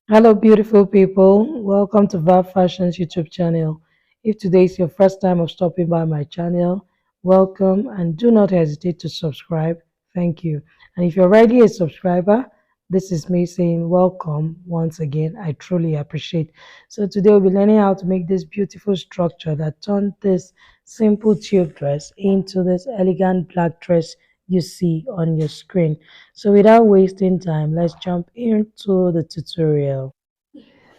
Hello, beautiful people. Welcome to Val Fashion's YouTube channel. If today is your first time of stopping by my channel, welcome and do not hesitate to subscribe. Thank you. And if you're already a subscriber, this is me saying welcome once again. I truly appreciate. So today we'll be learning how to make this beautiful structure that turned this simple tube dress into this elegant black dress you see on your screen. So without wasting time, let's jump into the tutorial.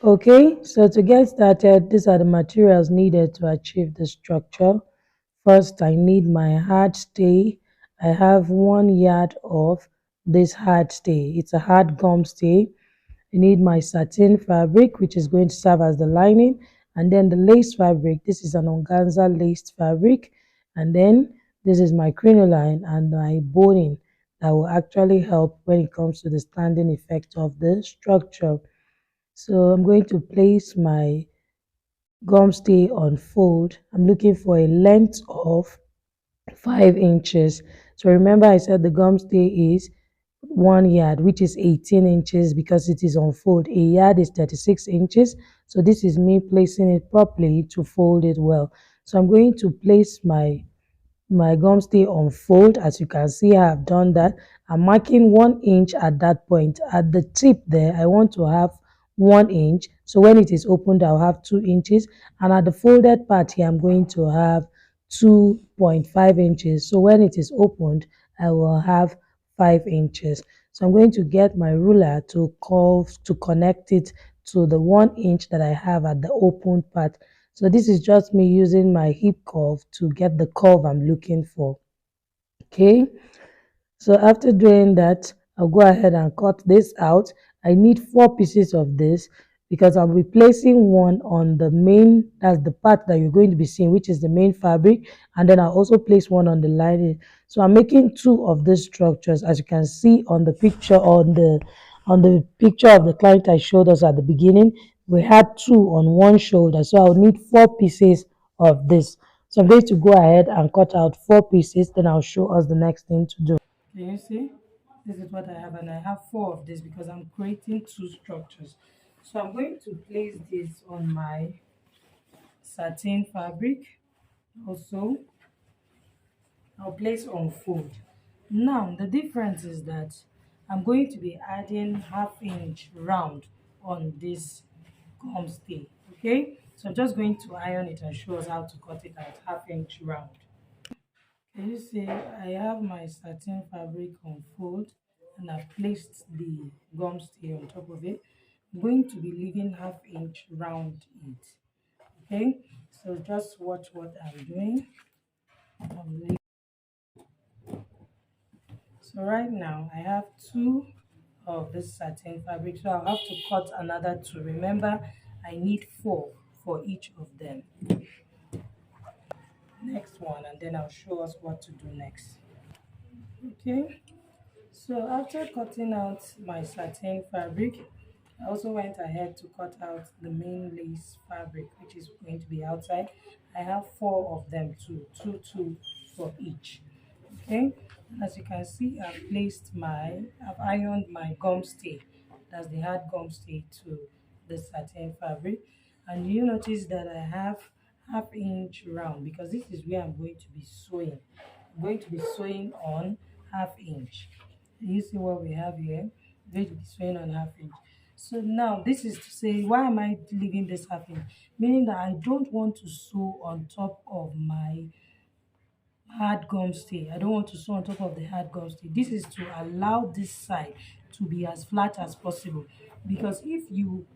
Okay, so to get started, these are the materials needed to achieve the structure. First, I need my hard stay. I have 1 yard of this hard stay. It's a hard gum stay. I need my satin fabric, which is going to serve as the lining, and then the lace fabric. This is an organza laced fabric, and then this is my crinoline and my boning that will actually help when it comes to the standing effect of the structure. So I'm going to place my gum stay on fold. I'm looking for a length of 5 inches. So remember I said the gum stay is 1 yard, which is 18 inches because it is on fold. A yard is 36 inches. So this is me placing it properly to fold it well. So I'm going to place my gum stay on fold. As you can see, I have done that. I'm marking 1 inch at that point. At the tip there, I want to have 1 inch. So when it is opened, I'll have 2 inches. And at the folded part here, I'm going to have 2.5 inches. So when it is opened, I will have 5 inches. So I'm going to get my ruler to curve to connect it to the 1 inch that I have at the open part. So this is just me using my hip curve to get the curve I'm looking for. Okay, so after doing that, I'll go ahead and cut this out. I need 4 pieces of this because I'll be placing one on the main, that's the part that you're going to be seeing, which is the main fabric, and then I'll also place one on the lining. So I'm making 2 of these structures, as you can see on the picture on the picture of the client I showed us at the beginning. We had 2 on one shoulder, so I'll need 4 pieces of this. So I'm going to go ahead and cut out 4 pieces, then I'll show us the next thing to do. Can you see? This is what I have, and I have 4 of this because I'm creating 2 structures. So I'm going to place this on my satin fabric. Also, I'll place on fold. Now, the difference is that I'm going to be adding ½ inch round on this gum stay. Okay, so I'm just going to iron it and show us how to cut it out ½ inch round. Can you see I have my satin fabric on fold and I've placed the gum stay on top of it. I'm going to be leaving ½ inch round it. Okay, so just watch what I'm doing. So right now I have 2 of this satin fabric, so I'll have to cut another 2. Remember, I need 4 for each of them. Next one, and then I'll show us what to do next. Okay, so after cutting out my satin fabric, I also went ahead to cut out the main lace fabric, which is going to be outside. I have 4 of them too, two for each. Okay, as you can see, I've ironed my gum stay. That's the hard gum stay to the satin fabric. And you notice that I have ½ inch round because this is where I'm going to be sewing. I'm going to be sewing on ½ inch. You see what we have here? I'm going to be sewing on ½ inch. So now this is to say, why am I leaving this ½ inch? Meaning that I don't want to sew on top of my hard gum stay. I don't want to sew on top of the hard gum stay. This is to allow this side to be as flat as possible, because if you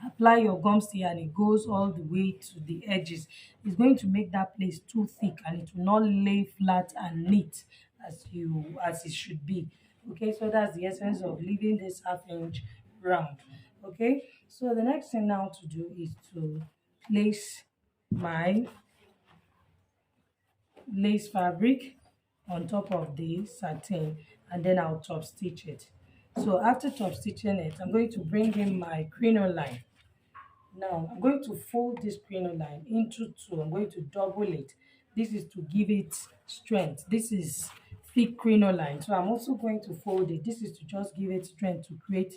apply your gum stay and it goes all the way to the edges, it's going to make that place too thick and it will not lay flat and neat as it should be. Okay, so that's the essence of leaving this ½ inch round. Okay, so the next thing now to do is to place my lace fabric on top of the satin, and then I'll top stitch it. So after top stitching it, I'm going to bring in my crinoline. Now I'm going to fold this crinoline into 2. I'm going to double it. This is to give it strength. This is thick crinoline, so I'm also going to fold it. This is to just give it strength to create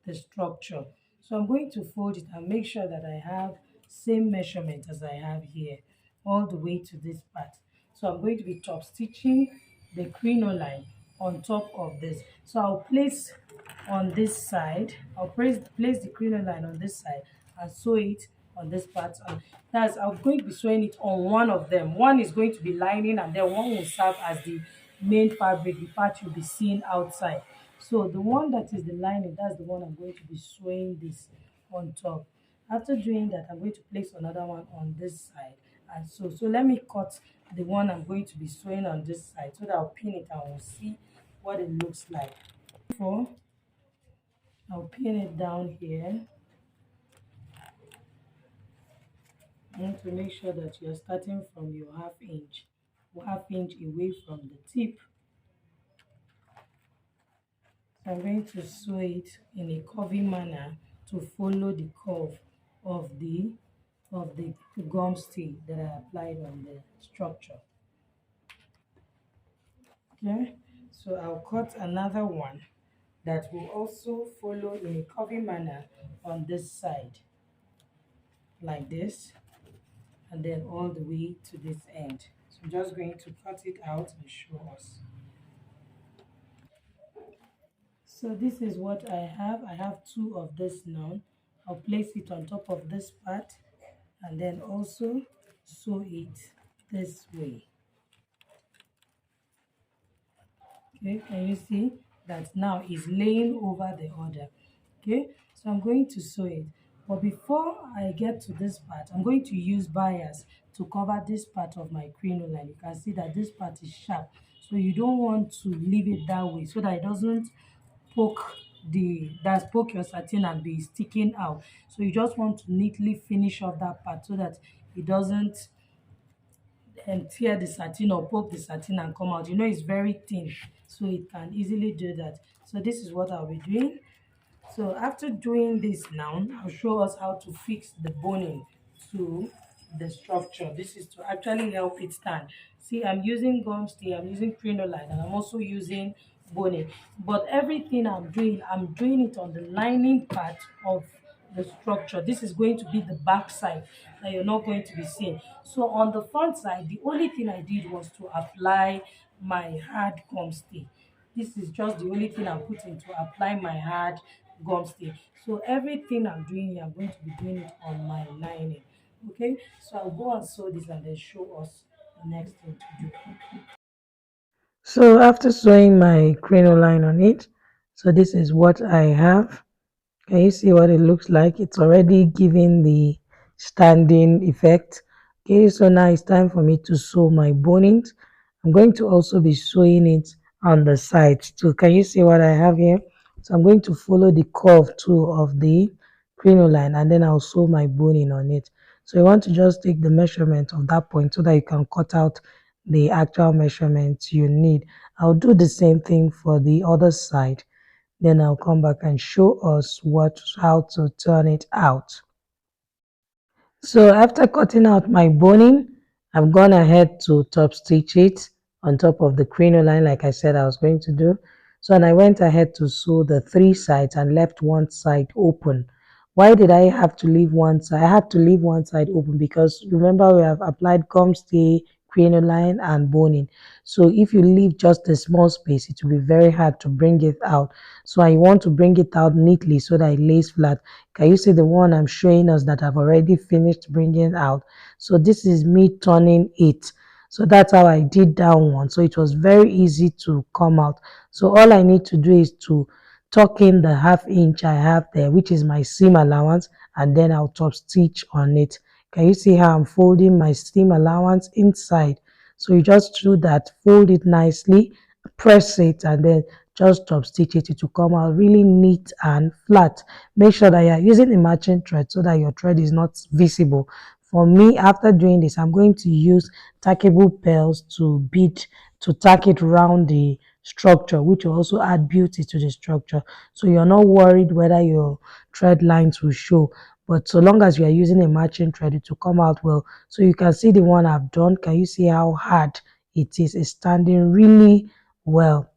the structure. So I'm going to fold it and make sure that I have same measurement as I have here, all the way to this part. So I'm going to be top stitching the crinoline on top of this. So I'll place on this side, I'll place the crinoline on this side and sew it on this part. And that's, I'm going to be sewing it on one of them. One is going to be lining and then one will serve as the main fabric, the part you'll be seeing outside. So the one that is the lining, that's the one I'm going to be sewing this on top. After doing that, I'm going to place another one on this side and so let me cut the one I'm going to be sewing on this side so that I'll pin it and we'll see what it looks like. Before I'll pin it down here, I want to make sure that you're starting from your half inch away from the tip. So I'm going to sew it in a curvy manner to follow the curve of the gum stay that I applied on the structure. Okay, so I'll cut another one that will also follow in a curvy manner on this side, like this, and then all the way to this end. So I'm just going to cut it out and show us. So this is what I have. I have two of this now. I'll place it on top of this part and then also sew it this way. Okay, can you see that now is laying over the other? Okay, so I'm going to sew it, but before I get to this part, I'm going to use bias to cover this part of my crinoline. You can see that this part is sharp, so you don't want to leave it that way so that it doesn't poke your satin and be sticking out. So you just want to neatly finish off that part so that it doesn't tear the satin or poke the satin and come out. You know, it's very thin, so it can easily do that. So this is what I'll be doing. So after doing this now, I'll show us how to fix the boning to the structure. This is to actually help it stand. See, I'm using gum stay, I'm using crinoline, and I'm also using boning. But everything I'm doing it on the lining part of the structure. This is going to be the back side that you're not going to be seeing. So on the front side, the only thing I did was to apply my hard gum stay. This is just the only thing I'm putting to apply my hard gum stay. So everything I'm doing here, I'm going to be doing it on my lining. Okay, so I'll go and sew this and then show us the next thing to do. So after sewing my crinoline on it, so this is what I have. Can you see what it looks like? It's already giving the standing effect. Okay, so now it's time for me to sew my bonings. I'm going to also be sewing it on the sides too. Can you see what I have here? So I'm going to follow the curve too of the crinoline and then I'll sew my boning on it. So you want to just take the measurement of that point so that you can cut out the actual measurements you need. I'll do the same thing for the other side. Then I'll come back and show us how to turn it out. So after cutting out my boning, I've gone ahead to top stitch it on top of the crinoline like I said I was going to do. So and I went ahead to sew the three sides and left one side open. Why did I have to leave one side? I had to leave one side open because remember we have applied gum stay, crinoline and boning. So if you leave just a small space, it will be very hard to bring it out. So I want to bring it out neatly so that it lays flat. Can you see the one I'm showing us that I've already finished bringing out? So this is me turning it. So that's how I did that one. So it was very easy to come out. So all I need to do is to tuck in the half inch I have there, which is my seam allowance, and then I'll top stitch on it. Can you see how I'm folding my seam allowance inside? So you just do that, fold it nicely, press it, and then just top stitch it. It will come out really neat and flat. Make sure that you're using a matching thread so that your thread is not visible. For me, after doing this, I'm going to use tackable pearls to tack it around the structure, which will also add beauty to the structure. So you're not worried whether your thread lines will show. But so long as you are using a matching thread, it will come out well. So you can see the one I've done. Can you see how hard it is? It's standing really well.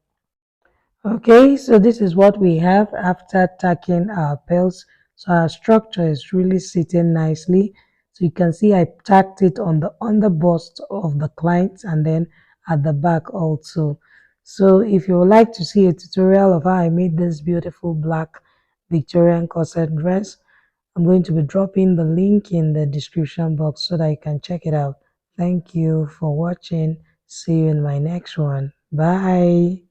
Okay, so this is what we have after tacking our pearls So our structure is really sitting nicely. So you can see I tacked it on the underbust of the client and then at the back also. So if you would like to see a tutorial of how I made this beautiful black Victorian corset dress, I'm going to be dropping the link in the description box so that you can check it out. Thank you for watching. See you in my next one. Bye.